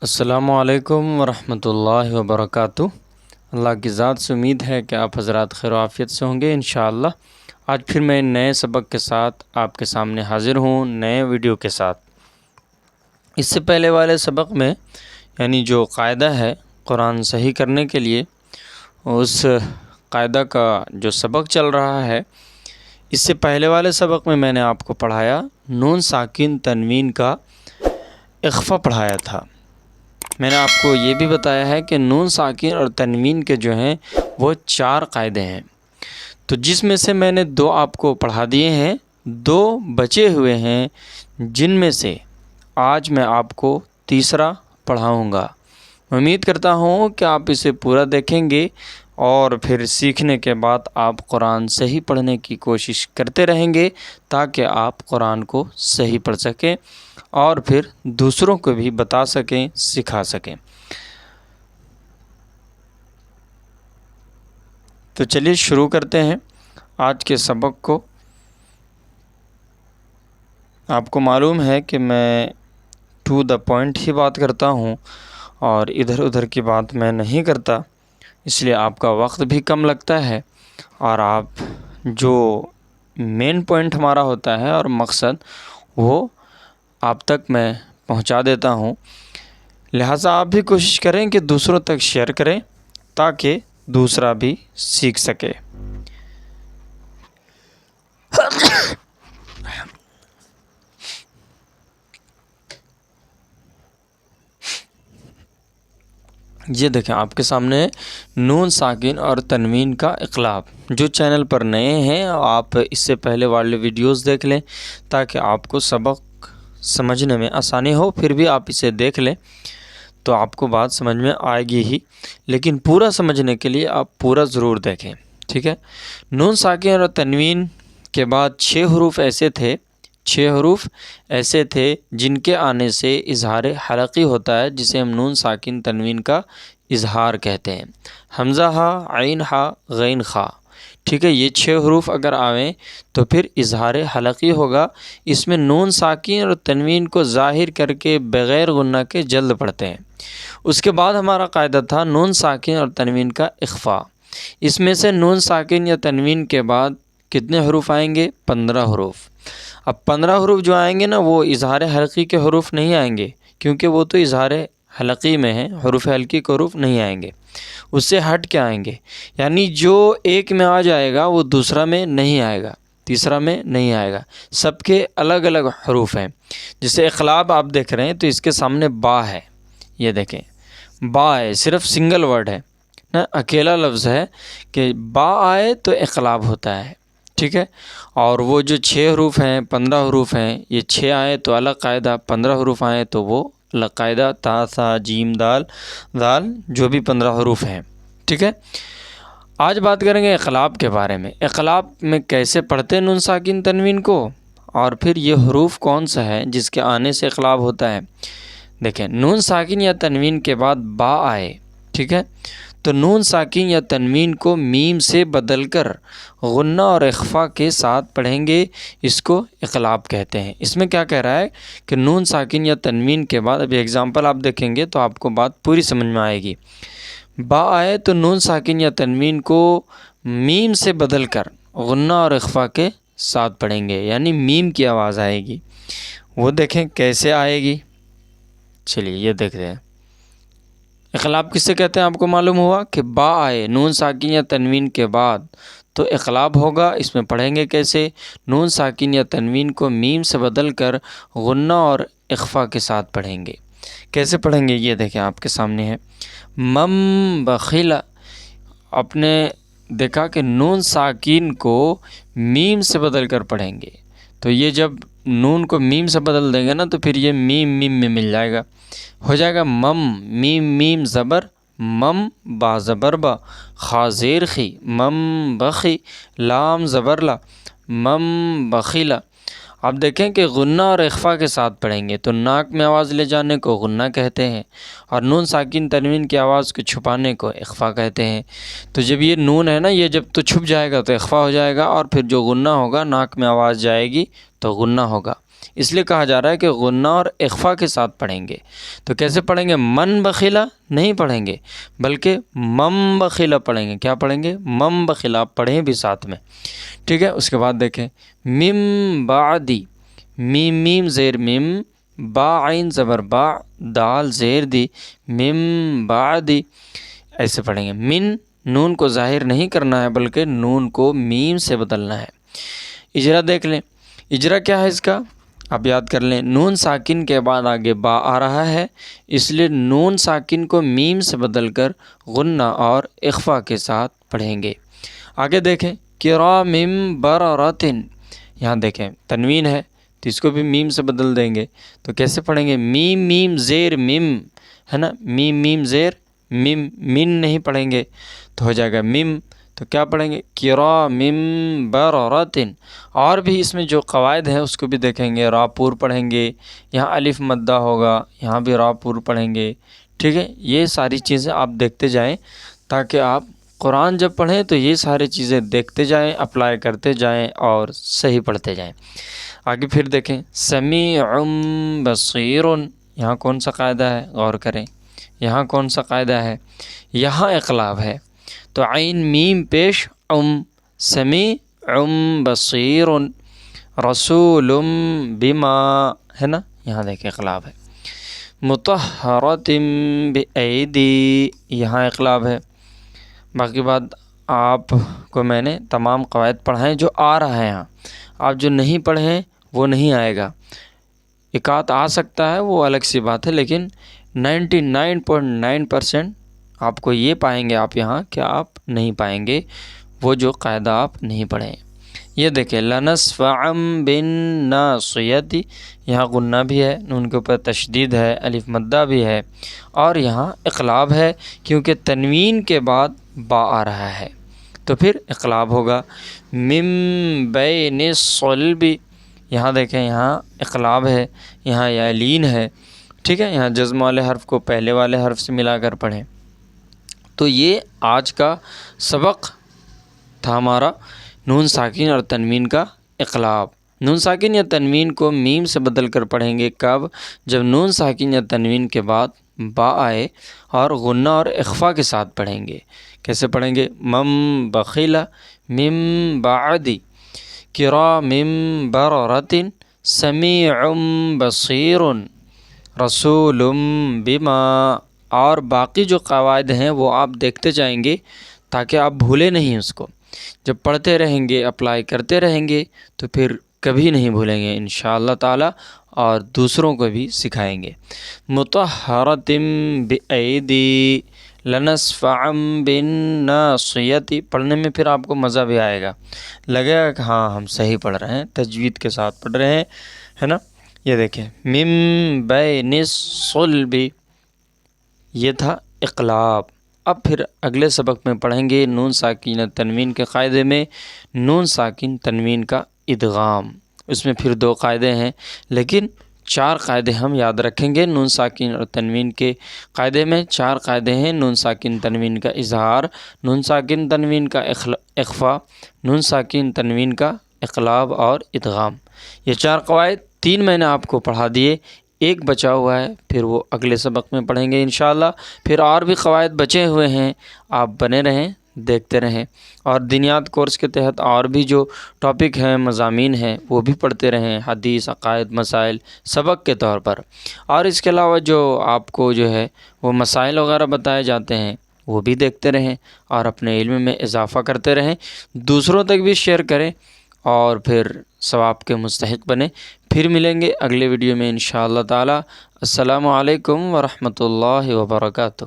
السلام علیکم ورحمۃ اللہ وبرکاتہ۔ اللہ کی ذات سے امید ہے کہ آپ حضرات خیر و عافیت سے ہوں گے انشاءاللہ۔ آج پھر میں نئے سبق کے ساتھ آپ کے سامنے حاضر ہوں، نئے ویڈیو کے ساتھ۔ اس سے پہلے والے سبق میں یعنی جو قاعدہ ہے قرآن صحیح کرنے کے لیے، اس قاعدہ کا جو سبق چل رہا ہے، اس سے پہلے والے سبق میں نے آپ کو پڑھایا نون ساکن تنوین کا اخفا پڑھایا تھا۔ میں نے آپ کو یہ بھی بتایا ہے کہ نون ساکن اور تنوین کے جو ہیں وہ 4 قاعدے ہیں، تو جس میں سے میں نے 2 آپ کو پڑھا دیے ہیں، 2 بچے ہوئے ہیں، جن میں سے آج میں آپ کو تیسرا پڑھاؤں گا۔ امید کرتا ہوں کہ آپ اسے پورا دیکھیں گے اور پھر سیکھنے کے بعد آپ قرآن صحیح پڑھنے کی کوشش کرتے رہیں گے تاکہ آپ قرآن کو صحیح پڑھ سکیں اور پھر دوسروں کو بھی بتا سکیں، سکھا سکیں۔ تو چلیے شروع کرتے ہیں آج کے سبق کو۔ آپ کو معلوم ہے کہ میں ٹو دا پوائنٹ ہی بات کرتا ہوں اور ادھر ادھر کی بات میں نہیں کرتا، اس لیے آپ کا وقت بھی کم لگتا ہے اور آپ جو مین پوائنٹ ہمارا ہوتا ہے اور مقصد وہ آپ تک میں پہنچا دیتا ہوں۔ لہٰذا آپ بھی کوشش کریں کہ دوسروں تک شیئر کریں تاکہ دوسرا بھی سیکھ سکے۔ یہ دیکھیں آپ کے سامنے نون ساکن اور تنوین کا اقلاب۔ جو چینل پر نئے ہیں آپ اس سے پہلے والے ویڈیوز دیکھ لیں تاکہ آپ کو سبق سمجھنے میں آسانی ہو، پھر بھی آپ اسے دیکھ لیں تو آپ کو بات سمجھ میں آئے گی ہی، لیکن پورا سمجھنے کے لیے آپ پورا ضرور دیکھیں، ٹھیک ہے۔ نون ساکن اور تنوین کے بعد 6 حروف ایسے تھے جن کے آنے سے اظہار حلقی ہوتا ہے، جسے ہم نون ساکن تنوین کا اظہار کہتے ہیں۔ حمزہ ہا، عین ہا، غین خا، ٹھیک ہے۔ یہ 6 حروف اگر آویں تو پھر اظہار حلقی ہوگا۔ اس میں نون ساکن اور تنوین کو ظاہر کر کے بغیر غنہ کے جلد پڑھتے ہیں۔ اس کے بعد ہمارا قاعدہ تھا نون ساکن اور تنوین کا اخفا۔ اس میں سے نون ساکن یا تنوین کے بعد کتنے حروف آئیں گے؟ 15 حروف۔ اب 15 حروف جو آئیں گے نا، وہ اظہار حلقی کے حروف نہیں آئیں گے، کیونکہ وہ تو اظہار حلقی میں ہیں، حروف حلقی کے حروف نہیں آئیں گے، اس سے ہٹ کے آئیں گے۔ یعنی جو ایک میں آ جائے گا وہ دوسرا میں نہیں آئے گا، تیسرا میں نہیں آئے گا، سب کے الگ الگ حروف ہیں۔ جیسے اقلاب آپ دیکھ رہے ہیں تو اس کے سامنے با ہے، یہ دیکھیں با ہے، صرف سنگل ورڈ ہے نا، اکیلا لفظ ہے کہ با آئے تو اقلاب ہوتا ہے، ٹھیک ہے۔ اور وہ جو 6 حروف ہیں، 15 حروف ہیں، یہ 6 آئے تو الگ قاعدہ، 15 حروف آئے تو وہ الگ قاعدہ، تا ثا جیم دال دال، جو بھی 15 حروف ہیں، ٹھیک ہے۔ آج بات کریں گے اقلاب کے بارے میں۔ اقلاب میں کیسے پڑھتے ہیں نون ساکن تنوین کو، اور پھر یہ حروف کون سا ہے جس کے آنے سے اقلاب ہوتا ہے۔ دیکھیں نون ساکن یا تنوین کے بعد با آئے، ٹھیک ہے، تو نون ساکن یا تنوین کو میم سے بدل کر غنہ اور اخفا کے ساتھ پڑھیں گے، اس کو اقلاب کہتے ہیں۔ اس میں کیا کہہ رہا ہے کہ نون ساکن یا تنوین کے بعد، ابھی ایگزامپل آپ دیکھیں گے تو آپ کو بات پوری سمجھ میں آئے گی۔ با آئے تو نون ساکن یا تنوین کو میم سے بدل کر غنہ اور اخفا کے ساتھ پڑھیں گے، یعنی میم کی آواز آئے گی۔ وہ دیکھیں کیسے آئے گی، چلیے یہ دیکھتے ہیں۔ اقلاب کس سے کہتے ہیں آپ کو معلوم ہوا کہ با آئے نون ساکن یا تنوین کے بعد تو اقلاب ہوگا۔ اس میں پڑھیں گے کیسے؟ نون ساکن یا تنوین کو میم سے بدل کر غنہ اور اخفا کے ساتھ پڑھیں گے۔ کیسے پڑھیں گے یہ دیکھیں آپ کے سامنے ہے۔ مم بخیلا، آپ نے دیکھا کہ نون ساکن کو میم سے بدل کر پڑھیں گے، تو یہ جب نون کو میم سے بدل دیں گے نا تو پھر یہ میم میم میں مل جائے گا، ہو جائے گا مم، میم میم زبر مم، با زبر با، خا زیر خی، مم بخی، لام زبر لا، مم بخیلا۔ آپ دیکھیں کہ غنہ اور اخفا کے ساتھ پڑھیں گے تو ناک میں آواز لے جانے کو غنہ کہتے ہیں، اور نون ساکن تنوین کی آواز کو چھپانے کو اخفا کہتے ہیں۔ تو جب یہ نون ہے نا، یہ جب تو چھپ جائے گا تو اخفا ہو جائے گا، اور پھر جو غنہ ہوگا، ناک میں آواز جائے گی تو غنہ ہوگا۔ اس لیے کہا جا رہا ہے کہ غنہ اور اخفا کے ساتھ پڑھیں گے۔ تو کیسے پڑھیں گے؟ من بخیلا نہیں پڑھیں گے بلکہ مم بخیلا پڑھیں گے۔ کیا پڑھیں گے؟ مم بخیلا، آپ پڑھیں بھی ساتھ میں، ٹھیک ہے۔ اس کے بعد دیکھیں مم بعدی، میم میم زیر مم، با عین زبر با، دال زیر دی، مم بعدی، ایسے پڑھیں گے۔ من، نون کو ظاہر نہیں کرنا ہے بلکہ نون کو میم سے بدلنا ہے۔ اجرا دیکھ لیں، اجرا کیا ہے اس کا؟ آپ یاد کر لیں، نون ساکن کے بعد آگے با آ رہا ہے، اس لیے نون ساکن کو میم سے بدل کر غنہ اور اخفا کے ساتھ پڑھیں گے۔ آگے دیکھیں کرام بررۃ، یہاں دیکھیں تنوین ہے تو اس کو بھی میم سے بدل دیں گے۔ تو کیسے پڑھیں گے؟ میم میم زیر میم، ہے نا، میم میم زیر میم، من نہیں پڑھیں گے تو ہو جائے گا میم۔ تو کیا پڑھیں گے؟ کرام بررۃ۔ اور بھی اس میں جو قواعد ہیں اس کو بھی دیکھیں گے۔ را پور پڑھیں گے، یہاں الف مدہ ہوگا، یہاں بھی را پور پڑھیں گے، ٹھیک ہے۔ یہ ساری چیزیں آپ دیکھتے جائیں تاکہ آپ قرآن جب پڑھیں تو یہ ساری چیزیں دیکھتے جائیں، اپلائی کرتے جائیں اور صحیح پڑھتے جائیں۔ آگے پھر دیکھیں سمیع بصیر، یہاں کون سا قاعدہ ہے؟ غور کریں، یہاں کون سا قاعدہ ہے؟ یہاں اقلاب ہے، تو عین میم پیش سمیع بصیر، رسول بما، ہے نا، یہاں دیکھیں اقلاب ہے۔ مطہرۃ بایدی، یہاں اقلاب ہے۔ باقی بات آپ کو میں نے تمام قواعد پڑھائیں جو آ رہا ہے، یہاں آپ جو نہیں پڑھیں وہ نہیں آئے گا۔ ایک آ سکتا ہے وہ الگ سی بات ہے، لیکن 99.9% آپ کو یہ پائیں گے آپ یہاں کہ آپ نہیں پائیں گے وہ جو قاعدہ آپ نہیں پڑھیں۔ یہ دیکھیں لنصفعا بالناصیۃ، یہاں غنہ بھی ہے، نون کے اوپر تشدید ہے، الف مدہ بھی ہے، اور یہاں اقلاب ہے کیونکہ تنوین کے بعد با آ رہا ہے تو پھر اقلاب ہوگا۔ من بین الصلب، یہاں دیکھیں یہاں اقلاب ہے، یہاں یالین ہے، ٹھیک ہے۔ یہاں جزم والے حرف کو پہلے والے حرف سے ملا کر پڑھیں۔ تو یہ آج کا سبق تھا ہمارا، نون ساکن اور تنوین کا اقلاب۔ نون ساکن یا تنوین کو میم سے بدل کر پڑھیں گے کب؟ جب نون ساکن یا تنوین کے بعد با آئے اور غنہ اور اخفا کے ساتھ پڑھیں گے۔ کیسے پڑھیں گے؟ مم بخیلا مم بعدی کرام بررۃ سمیع بصیر رسول بما، اور باقی جو قواعد ہیں وہ آپ دیکھتے جائیں گے تاکہ آپ بھولیں نہیں اس کو۔ جب پڑھتے رہیں گے، اپلائی کرتے رہیں گے تو پھر کبھی نہیں بھولیں گے انشاءاللہ تعالی، اور دوسروں کو بھی سکھائیں گے۔ مطہرۃ بایدی لنصفعا بالناصیۃ، پڑھنے میں پھر آپ کو مزہ بھی آئے گا، لگے گا کہ ہاں ہم صحیح پڑھ رہے ہیں، تجوید کے ساتھ پڑھ رہے ہیں، ہے نا۔ یہ دیکھیں من بین الصلب، یہ تھا اقلاب۔ اب پھر اگلے سبق میں پڑھیں گے نون ساکن تنوین کے قاعدے میں نون ساکن تنوین کا ادغام۔ اس میں پھر 2 قاعدے ہیں، لیکن 4 قاعدے ہم یاد رکھیں گے۔ نون ساکن اور تنوین کے قاعدے میں 4 قاعدے ہیں: نون ساکن تنوین کا اظہار، نون ساکن تنوین کا اخفا، نون ساکن تنوین کا اقلاب اور ادغام۔ یہ 4 قواعد 3 میں نے آپ کو پڑھا دیے، ایک بچا ہوا ہے، پھر وہ اگلے سبق میں پڑھیں گے انشاءاللہ۔ پھر اور بھی قواعد بچے ہوئے ہیں، آپ بنے رہیں، دیکھتے رہیں، اور دینیات کورس کے تحت اور بھی جو ٹاپک ہیں، مضامین ہیں، وہ بھی پڑھتے رہیں، حدیث، عقائد، مسائل سبق کے طور پر۔ اور اس کے علاوہ جو آپ کو جو ہے وہ مسائل وغیرہ بتائے جاتے ہیں وہ بھی دیکھتے رہیں اور اپنے علم میں اضافہ کرتے رہیں، دوسروں تک بھی شیئر کریں اور پھر ثواب کے مستحق بنیں۔ پھر ملیں گے اگلے ویڈیو میں انشاءاللہ تعالی۔ السلام علیکم ورحمۃ اللہ وبرکاتہ۔